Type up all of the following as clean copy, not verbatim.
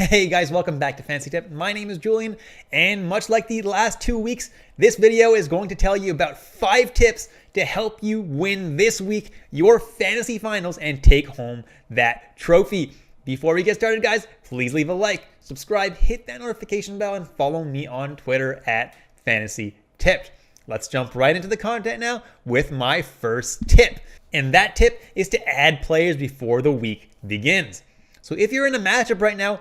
Hey guys, welcome back to Fantasy Tip. My name is Julian, and much like the last 2 weeks, this video is going to tell you about 5 tips to help you win this week your fantasy finals and take home that trophy. Before we get started, guys, please leave a like, subscribe, hit that notification bell, and follow me on Twitter at Fantasy Tipped. Let's jump right into the content now with my first tip. And that tip is to add players before the week begins. So if you're in a matchup right now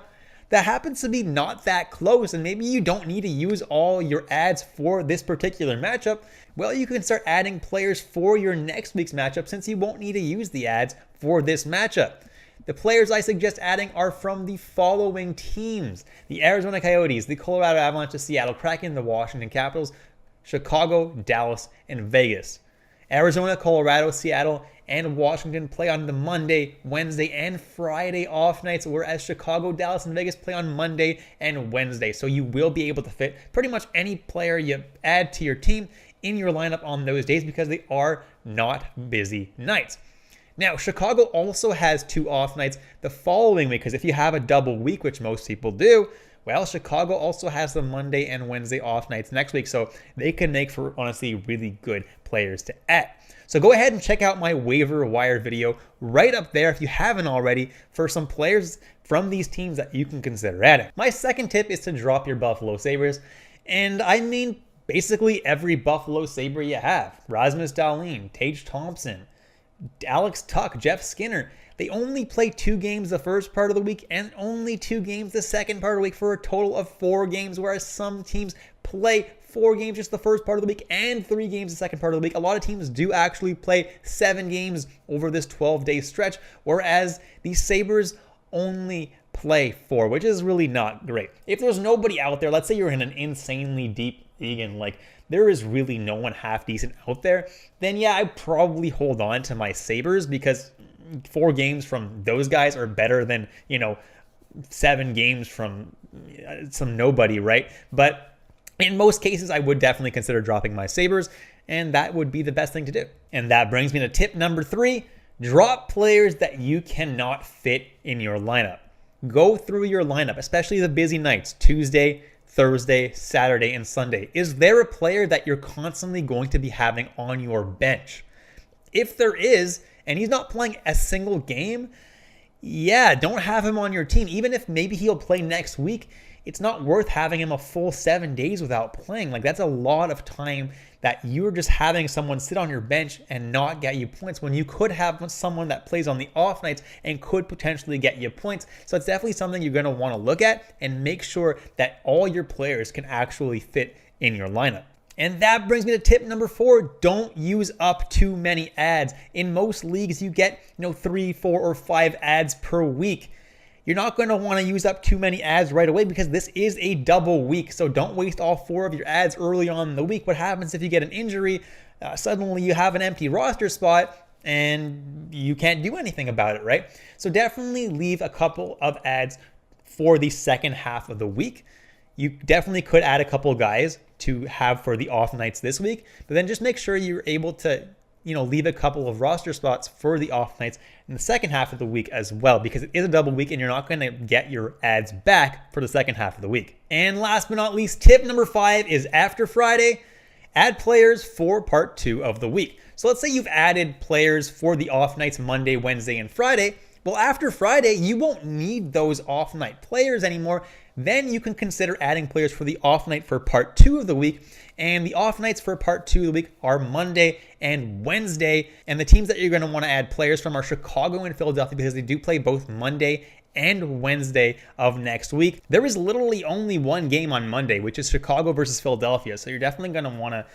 that happens to be not that close and maybe you don't need to use all your ads for this particular matchup, well, you can start adding players for your next week's matchup since you won't need to use the ads for this matchup. The players I suggest adding are from the following teams: the Arizona Coyotes, the Colorado Avalanche, the Seattle Kraken, the Washington Capitals, Chicago, Dallas, and Vegas. Arizona, Colorado, Seattle, and Washington play on the Monday, Wednesday, and Friday off nights, whereas Chicago, Dallas, and Vegas play on Monday and Wednesday. So you will be able to fit pretty much any player you add to your team in your lineup on those days because they are not busy nights. Now, Chicago also has 2 off nights the following week, because if you have a double week, which most people do, well, Chicago also has the Monday and Wednesday off nights next week, so they can make for, honestly, really good players to add. So go ahead and check out my waiver wire video right up there if you haven't already for some players from these teams that you can consider adding. My second tip is to drop your Buffalo Sabres, and I mean basically every Buffalo Sabre you have. Rasmus Dahlin, Tage Thompson, Alex Tuch, Jeff Skinner. They only play 2 games the first part of the week and only 2 games the second part of the week for a total of 4 games, whereas some teams play 4 games just the first part of the week and 3 games the second part of the week. A lot of teams do actually play 7 games over this 12-day stretch, whereas the Sabres only play 4, which is really not great. If there's nobody out there, let's say you're in an insanely deep league and like there is really no one half decent out there, then yeah, I'd probably hold on to my Sabres because 4 games from those guys are better than, 7 games from some nobody, right? But in most cases, I would definitely consider dropping my Sabres, and that would be the best thing to do. And that brings me to tip number 3, drop players that you cannot fit in your lineup. Go through your lineup, especially the busy nights, Tuesday, Thursday, Saturday, and Sunday. Is there a player that you're constantly going to be having on your bench? If there is, and he's not playing a single game, yeah, don't have him on your team. Even if maybe he'll play next week, it's not worth having him a full 7 days without playing. Like, that's a lot of time that you're just having someone sit on your bench and not get you points when you could have someone that plays on the off nights and could potentially get you points. So it's definitely something you're going to want to look at and make sure that all your players can actually fit in your lineup. And that brings me to tip number 4. Don't use up too many ads. In most leagues, you get 3, 4, or 5 ads per week. You're not going to want to use up too many ads right away because this is a double week. So don't waste all 4 of your ads early on in the week. What happens if you get an injury? Suddenly you have an empty roster spot and you can't do anything about it, right? So definitely leave a couple of ads for the second half of the week. You definitely could add a couple guys to have for the off nights this week, but then just make sure you're able to leave a couple of roster spots for the off nights in the second half of the week as well, because it is a double week and you're not going to get your ads back for the second half of the week. And last but not least, tip number 5 is after Friday, add players for part 2 of the week. So let's say you've added players for the off nights Monday, Wednesday, and Friday. Well, after Friday, you won't need those off night players anymore. Then you can consider adding players for the off night for part 2 of the week. And the off nights for part 2 of the week are Monday and Wednesday. And the teams that you're going to want to add players from are Chicago and Philadelphia because they do play both Monday and Wednesday of next week. There is literally only one game on Monday, which is Chicago versus Philadelphia. So you're definitely going to want to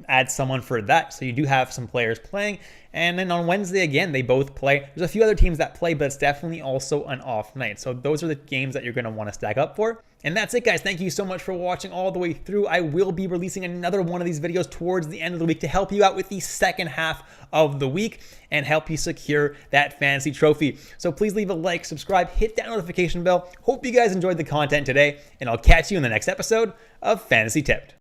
add someone for that. So you do have some players playing. And then on Wednesday, again, they both play. There's a few other teams that play, but it's definitely also an off night. So those are the games that you're going to want to stack up for. And that's it, guys. Thank you so much for watching all the way through. I will be releasing another one of these videos towards the end of the week to help you out with the second half of the week and help you secure that fantasy trophy. So please leave a like, subscribe, hit that notification bell. Hope you guys enjoyed the content today, and I'll catch you in the next episode of Fantasy Tipped.